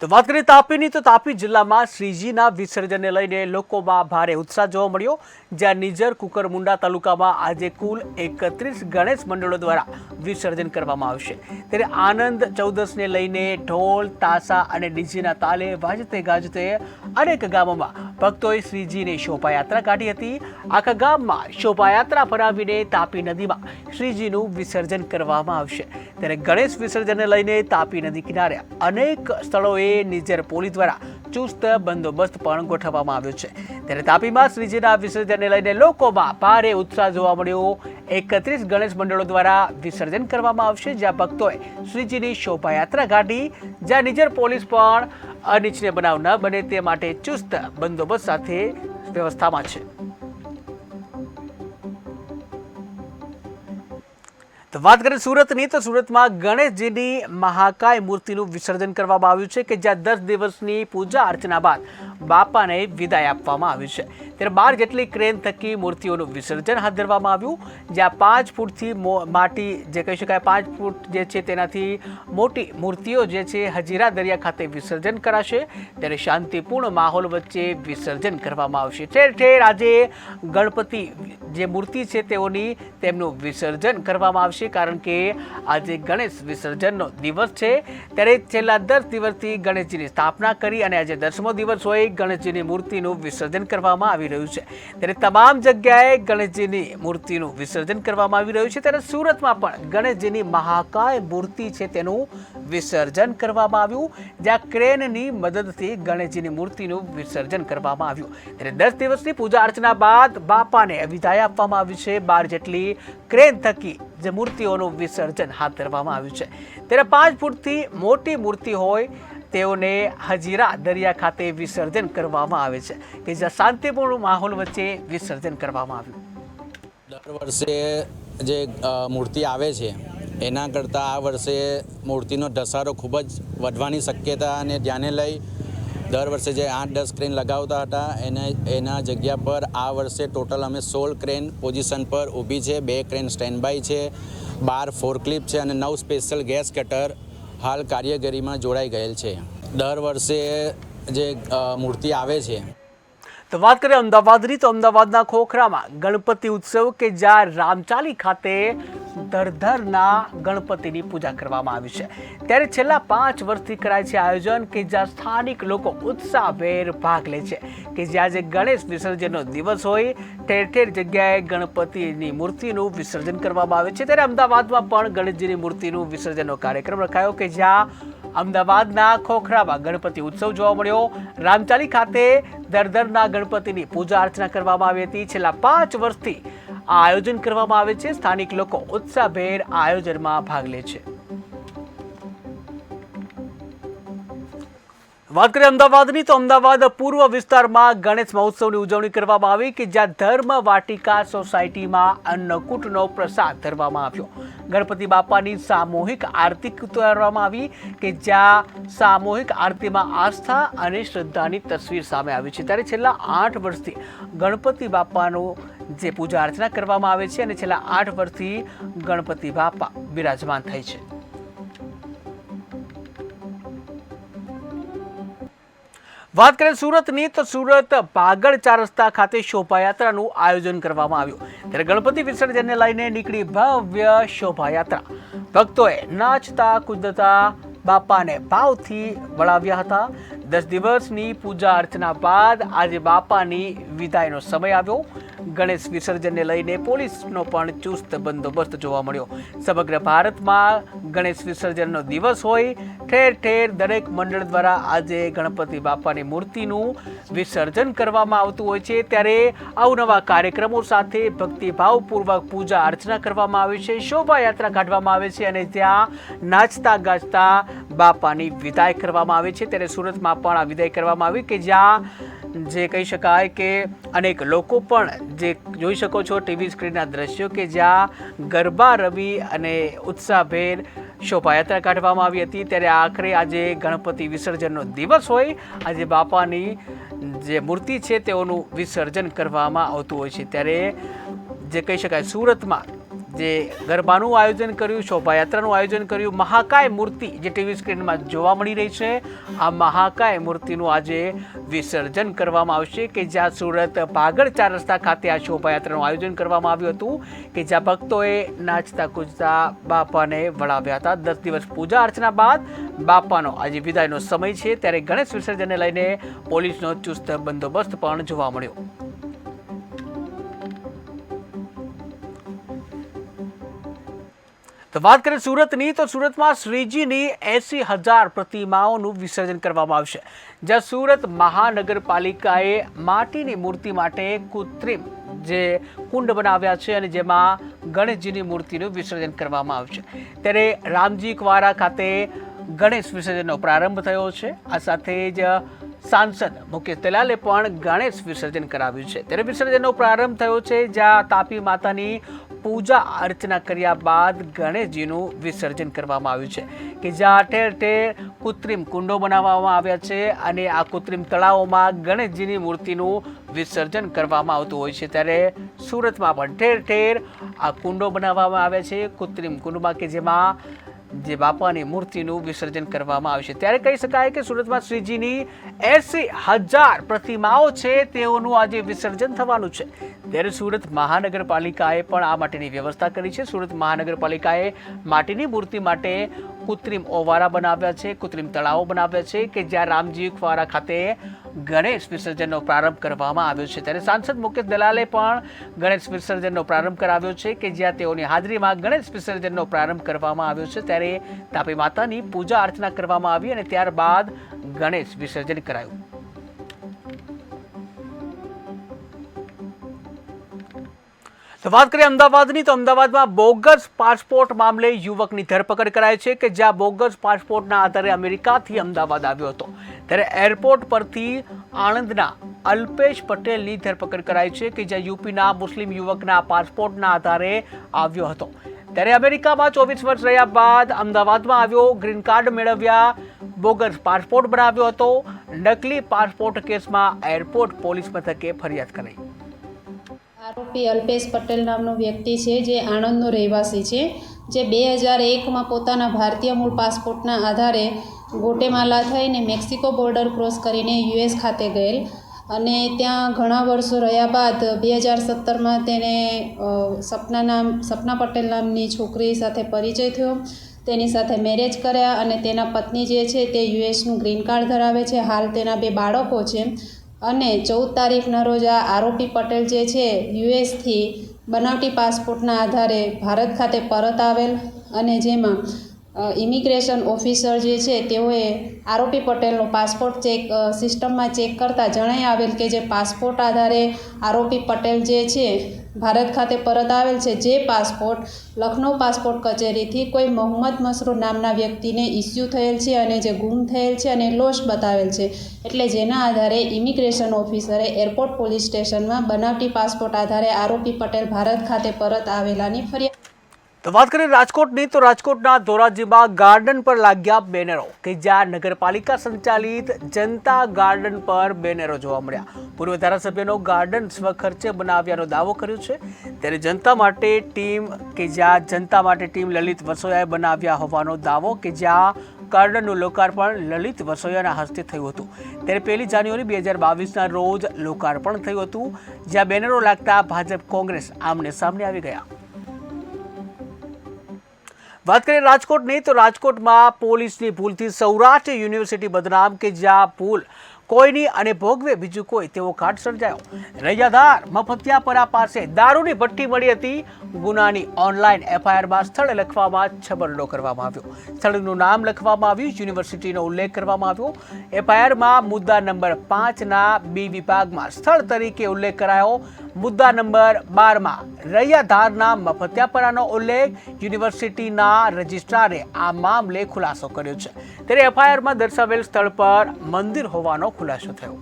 તો વાત કરીએ તાપીની, તો તાપી જિલ્લામાં શ્રીજીના વિસર્જનને લઈને લોકોમાં ભારે ઉત્સાહ જોવા મળ્યો. જ્યાં નિઝર કુકરમુંડા તાલુકામાં આજે કુલ 31 ગણેશ મંડળો દ્વારા વિસર્જન કરવામાં આવશે. ત્યારે આનંદ ચૌદસને લઈને ઢોલ, તાસા અને ડીજેના તાલે વાજતે ગાજતે અનેક ગામોમાં ભક્તોએ શ્રીજીની શોભાયાત્રા કાઢી હતી. આખા ગામમાં શોભાયાત્રા ફરાવીને તાપી નદીમાં શ્રીજીનું વિસર્જન કરવામાં આવશે. ત્યારે ગણેશ વિસર્જનને લઈને તાપી નદી કિનારે અનેક સ્થળોએ નિઝર પોલીસ દ્વારા ચુસ્ત બંદોબસ્ત પણ ગોઠવવામાં આવ્યો છે. ત્યારે તાપીમાં શ્રીજીના વિસર્જનને લઈને લોકોમાં ભારે ઉત્સાહ જોવા મળ્યો. 31 ગણેશ મંડળો દ્વારા વિસર્જન કરવામાં આવશે, જ્યાં ભક્તોએ શ્રીજીની શોભાયાત્રા કાઢી. જ્યાં નિઝર પોલીસ પણ અનિચ્છનીય બનાવ ન બને તે માટે ચુસ્ત બંદોબસ્ત સાથે વ્યવસ્થામાં છે. તો વાત કરીએ સુરતની, તો સુરતમાં ગણેશજીની મહાકાય મૂર્તિનું વિસર્જન કરવામાં આવ્યું છે કે જ્યાં 10 દિવસની પૂજા અર્ચના બાદ બાપાને વિદાય આપવામાં આવ્યું છે. ત્યારે 12 જેટલી ક્રેન થકી મૂર્તિઓનું વિસર્જન હાથ ધરવામાં આવ્યું. જ્યાં 5 ફૂટથી માટી જે કહી શકાય 5 ફૂટ જે છે તેનાથી મોટી મૂર્તિઓ જે છે હજીરા દરિયા ખાતે વિસર્જન કરાશે. ત્યારે શાંતિપૂર્ણ માહોલ વચ્ચે વિસર્જન કરવામાં આવશે. ઠેર ઠેર આજે ગણપતિ જે મૂર્તિ છે તેમનું વિસર્જન કરવામાં આવશે, કારણ કે આજે ગણેશ વિસર્જનનો દિવસ છે. ત્યારે છેલ્લા 10 દિવસથી ગણેશજીની સ્થાપના કરી અને આજે 10મો દિવસ હોય ગણેશજીની મૂર્તિનું વિસર્જન કરવામાં આવી રહ્યું છે. ત્યારે તમામ જગ્યાએ ગણેશજીની મૂર્તિનું વિસર્જન કરવામાં આવી રહ્યું છે. ત્યારે સુરતમાં પણ ગણેશજીની મહાકાય મૂર્તિ છે તેનું વિસર્જન કરવામાં આવ્યું, જ્યાં ક્રેનની મદદથી ગણેશજીની મૂર્તિનું વિસર્જન કરવામાં આવ્યું. ત્યારે 10 દિવસની પૂજા અર્ચના બાદ બાપાને વિદાય આપવામાં આવ્યું છે. 12 જેટલી ક્રેન થકી જે મૂર્તિઓનું વિસર્જન હાથ ધરવામાં આવ્યું છે. ત્યારે 5 ફૂટથી મોટી મૂર્તિ હોય તેઓને હજીરા દરિયા ખાતે વિસર્જન કરવામાં આવે છે કે જ્યાં શાંતિપૂર્ણ માહોલ વચ્ચે વિસર્જન કરવામાં આવ્યું. દર વર્ષે જે મૂર્તિ આવે છે એના કરતાં આ વર્ષે મૂર્તિનો ધસારો ખૂબ જ વધવાની શક્યતાને ધ્યાને લઈ દર વર્ષે જે 8-10 ક્રેન લગાવતા હતા એના જગ્યા પર આ વર્ષે ટોટલ અમે 16 ક્રેન પોઝિશન પર ઊભી છે. 2 ક્રેન સ્ટેન્ડ બાય છે, 12 ફોરક્લિપ છે અને 9 સ્પેશિયલ ગેસ કટર હાલ કારીગરીમાં જોડાઈ ગયેલ છે. દર વર્ષે જે મૂર્તિ આવે છે. તો વાત કરીએ અમદાવાદની, તો અમદાવાદના ખોખરામાં ગણપતિ ઉત્સવ કે જ્યાં રામચાલી ખાતે ધરધરના ગણપતિની પૂજા કરવામાં આવી છે. ત્યારે છેલ્લા 5 વર્ષથી કરાય છે આયોજન કે જ્યાં સ્થાનિક લોકો ઉત્સાહભેર ભાગ લે છે કે જ્યાં જે ગણેશ વિસર્જનનો દિવસ હોય ઠેર ઠેર જગ્યાએ ગણપતિની મૂર્તિનું વિસર્જન કરવામાં આવે છે. ત્યારે અમદાવાદમાં પણ ગણેશજીની મૂર્તિનું વિસર્જનનો કાર્યક્રમ રખાયો કે જ્યાં અમદાવાદના ખોખરામાં ગણપતિ ઉત્સવ જોવા મળ્યો. રામચાલી ખાતે ધરધરના ગણપતિની પૂજા અર્ચના કરવામાં આવી હતી. છેલ્લા 5 વર્ષથી આ આયોજન કરવામાં આવે છે. સ્થાનિક લોકો ઉત્સાહભેર આયોજનમાં ભાગ લે છે. વાત કરીએ અમદાવાદની, તો અમદાવાદ પૂર્વ વિસ્તારમાં ગણેશ મહોત્સવની ઉજવણી કરવામાં આવી કે જ્યાં ધર્મ વાટિકા સોસાયટીમાં અન્નકૂટનો પ્રસાદ ધરવામાં આવ્યો. ગણપતિ બાપાની સામૂહિક આરતી ઉતારવામાં આવી કે જ્યાં સામૂહિક આરતીમાં આસ્થા અને શ્રદ્ધાની તસવીર સામે આવી છે. ત્યારે છેલ્લા 8 વર્ષથી ગણપતિ બાપાનું જે પૂજા અર્ચના કરવામાં આવે છે અને છેલ્લા 8 વર્ષથી ગણપતિ બાપા બિરાજમાન થાય છે. વાત કરીએ સુરતની, તો સુરત પાગળ 4 રસ્તા ખાતે શોભાયાત્રાનું આયોજન કરવામાં આવ્યું. ત્યારે ગણપતિ વિસર્જનને લઈને નીકળી ભવ્ય શોભાયાત્રા. ભક્તોએ નાચતા કૂદતા બાપાને ભાવથી વળાવ્યા હતા. 10 દિવસની પૂજા અર્ચના બાદ આજે બાપાની વિદાયનો સમય આવ્યો. ગણેશ વિસર્જનને લઈને પોલીસનો પણ ચુસ્ત બંદોબસ્ત જોવા મળ્યો. સમગ્ર ભારતમાં ગણેશ વિસર્જનનો દિવસ હોય ઠેર ઠેર દરેક મંડળ દ્વારા આજે ગણપતિ બાપાની મૂર્તિનું વિસર્જન કરવામાં આવતું હોય છે. ત્યારે અવનવા કાર્યક્રમો સાથે ભક્તિભાવપૂર્વક પૂજા અર્ચના કરવામાં આવે છે, શોભાયાત્રા કાઢવામાં આવે છે અને ત્યાં નાચતા ગાજતા બાપાની વિદાય કરવામાં આવે છે. ત્યારે સુરતમાં પણ આ વિદાય કરવામાં આવી કે જ્યાં જે કહી શકાય કે અનેક લોકો પણ જે જોઈ શકો છો ટીવી સ્ક્રીનના દ્રશ્યો કે જ્યાં ગરબા રમી અને ઉત્સાહભેર શોભાયાત્રા કાઢવામાં આવી હતી. ત્યારે આખરે આજે ગણપતિ વિસર્જનનો દિવસ હોય આજે બાપાની જે મૂર્તિ છે તેઓનું વિસર્જન કરવામાં આવતું હોય છે. ત્યારે જે કહી શકાય સુરતમાં જે ગરબાનું આયોજન કર્યું, શોભાયાત્રાનું આયોજન કર્યું, મહાકાય મૂર્તિ જે ટીવી સ્ક્રીનમાં જોવા મળી રહી છે, આ મહાકાય મૂર્તિનું આજે વિસર્જન કરવામાં આવશે કે જ્યાં સુરત પાગળ 4 રસ્તા ખાતે આ શોભાયાત્રાનું આયોજન કરવામાં આવ્યું હતું કે જ્યાં ભક્તોએ નાચતા કૂદતા બાપાને વળાવ્યા હતા. 10 દિવસ પૂજા અર્ચના બાદ બાપાનો આજે વિદાયનો સમય છે, ત્યારે ગણેશ વિસર્જનને લઈને પોલીસનો ચુસ્ત બંદોબસ્ત પણ જોવા મળ્યો. તો વાત કરીએ સુરતની, તો સુરતમાં શ્રીજીની 80,000 પ્રતિમાઓનું વિસર્જન કરવામાં આવશે, જ્યાં સુરત મહાનગરપાલિકાએ માટીની મૂર્તિ માટે કૃત્રિમ જે કુંડ બનાવ્યા છે અને જેમાં ગણેશજીની મૂર્તિનું વિસર્જન કરવામાં આવશે. ત્યારે રામજી કવારા ખાતે ગણેશ વિસર્જનનો પ્રારંભ થયો છે. આ સાથે જ સાંસદ મુકેશ દલાલે પણ ગણેશ વિસર્જન કરાવ્યું છે. ત્યારે વિસર્જનનો પ્રારંભ થયો છે, જ્યાં તાપી માતાની પૂજા અર્ચના કર્યા બાદ ગણેશજીનું વિસર્જન કરવામાં આવ્યું છે કે જ્યાં ઠેર ઠેર કૃત્રિમ કુંડો બનાવવામાં આવ્યા છે અને આ કૃત્રિમ તળાવોમાં ગણેશજીની મૂર્તિનું વિસર્જન કરવામાં આવતું હોય છે. ત્યારે સુરતમાં પણ ઠેર ઠેર આ કુંડો બનાવવામાં આવ્યા છે, કૃત્રિમ કુંડમાં કે જેમાં જે બાપાની મૂર્તિનું વિસર્જન કરવામાં આવશે. ત્યારે કહી શકાય કે સુરતમાં શ્રીજીની 80,000 પ્રતિમાઓ છે તેઓનું આજે વિસર્જન થવાનું છે. ત્યારે સુરત મહાનગરપાલિકાએ પણ આ માટેની વ્યવસ્થા કરી છે. સુરત મહાનગરપાલિકાએ માટીની મૂર્તિ માટે કૃત્રિમ ઓવારા બનાવ્યા છે, કૃત્રિમ તળાવો બનાવ્યા છે કે જ્યાં રામજી કવારા ખાતે ગણેશ વિસર્જનનો પ્રારંભ કરવામાં આવ્યો છે. ત્યારે સાંસદ મુકેશ દલાલે પણ ગણેશ વિસર્જનનો પ્રારંભ કરાવ્યો છે કે જ્યાં તેઓની હાજરીમાં ગણેશ વિસર્જનનો પ્રારંભ કરવામાં આવ્યો છે. ત્યારે તાપી માતાની પૂજા અર્ચના કરવામાં આવી અને ત્યારબાદ ગણેશ વિસર્જન કરાયું. તો વાત કરીએ અમદાવાદની, તો અમદાવાદમાં બોગસ પાસપોર્ટ મામલે યુવકની ધરપકડ કરાઈ છે કે જ્યાં બોગસ પાસપોર્ટના આધારે અમેરિકાથી અમદાવાદ આવ્યો હતો. ત્યારે એરપોર્ટ પરથી આણંદના અલ્પેશ પટેલની ધરપકડ કરાઈ છે કે જ્યાં યુપીના મુસ્લિમ યુવકના પાસપોર્ટના આધારે આવ્યો હતો. ત્યારે અમેરિકામાં 24 વર્ષ રહ્યા બાદ અમદાવાદમાં આવ્યો, ગ્રીન કાર્ડ મેળવ્યા, બોગસ પાસપોર્ટ બનાવ્યો હતો. નકલી પાસપોર્ટ કેસમાં એરપોર્ટ પોલીસ મથકે ફરિયાદ કરાઈ. આરોપી અલ્પેશ પટેલ નામનો વ્યક્તિ છે જે આણંદનો રહેવાસી છે, જે 2001માં પોતાના ભારતીય મૂળ પાસપોર્ટના આધારે ગોટેમાલા થઈને મેક્સિકો બોર્ડર ક્રોસ કરીને યુએસ ખાતે ગયેલ અને ત્યાં ઘણા વર્ષો રહ્યા બાદ 2017માં તેને સપના પટેલ નામની છોકરી સાથે પરિચય થયો. તેની સાથે મેરેજ કર્યા અને તેના પત્ની જે છે તે યુએસનું ગ્રીન કાર્ડ ધરાવે છે. હાલ તેના 2 બાળકો છે અને 14 તારીખના રોજ આ આરોપી પટેલ જે છે યુએસથી બનાવટી પાસપોર્ટના આધારે ભારત ખાતે પરત આવેલ અને જેમાં ઇમિગ્રેશન ઓફિસર જે છે તેઓએ આરોપી પટેલનો પાસપોર્ટ સિસ્ટમમાં ચેક કરતાં જણાઈ આવેલ કે જે પાસપોર્ટ આધારે આરોપી પટેલ જે છે ભારત ખાતે પરત આવેલ છે, જે પાસપોર્ટ લખનઉ પાસપોર્ટ કચેરીથી કોઈ મોહમ્મદ મસરૂર નામના વ્યક્તિને ઇસ્યુ થયેલ છે અને જે ગુમ થયેલ છે અને લોસ્ટ બતાવેલ છે. એટલે જેના આધારે ઇમિગ્રેશન ઓફિસરે એરપોર્ટ પોલીસ સ્ટેશનમાં બનાવટી પાસપોર્ટ આધારે આરોપી પટેલ ભારત ખાતે પરત આવેલાની ફરિયાદ. તો વાત કરીએ રાજકોટની, તો રાજકોટના ધોરાજીમાં ગાર્ડન પર લાગ્યા બેનરો કે જ્યાં નગરપાલિકા સંચાલિત જનતા ગાર્ડન પર બેનરો જોવા મળ્યા. પૂર્વ ધારાસભ્યનો ગાર્ડન સ્વખર્ચે બનાવ્યાનો દાવો કર્યો છે. ત્યારે જનતા માટે ટીમ લલિત વસોયાએ બનાવ્યા હોવાનો દાવો કે જ્યાં ગાર્ડનનું લોકાર્પણ લલિત વસોયાના હસ્તે થયું હતું. ત્યારે 1 જાન્યુઆરી 2022ના રોજ લોકાર્પણ થયું હતું, જ્યાં બેનરો લાગતા ભાજપ કોંગ્રેસ આમને સામને આવી ગયા. વાત કરીએ રાજકોટની, તો રાજકોટમાં પોલીસની ભૂલથી સૌરાષ્ટ્ર યુનિવર્સિટી બદનામ કે જ્યાં ભૂલ કોઈની અને ભોગવે બીજું કોઈ તેવો ઘાટ સર્જાયો. રૈયાધાર મફતિયાપરા પાસે દારૂની ભઠ્ઠી મળી હતી. ગુનાની ઓનલાઈન એફઆઈઆરમાં સ્થળ લખવામાં છબરડો કરવામાં આવ્યો. સ્થળનું નામ લખવામાં આવ્યું, યુનિવર્સિટીનો ઉલ્લેખ કરવામાં આવ્યો. એફઆઈઆરમાં મુદ્દા નંબર 5ના બી વિભાગમાં સ્થળ તરીકે ઉલ્લેખ કરાયો. મુદ્દા નંબર 12માં રૈયાધારના મફતિયાપરાનો ઉલ્લેખ. યુનિવર્સિટીના રજિસ્ટ્રારે આ મામલે ખુલાસો કર્યો છે. ત્યારે એફઆઈઆરમાં દર્શાવેલ સ્થળ પર મંદિર હોવાનો ખુલાસો થયો.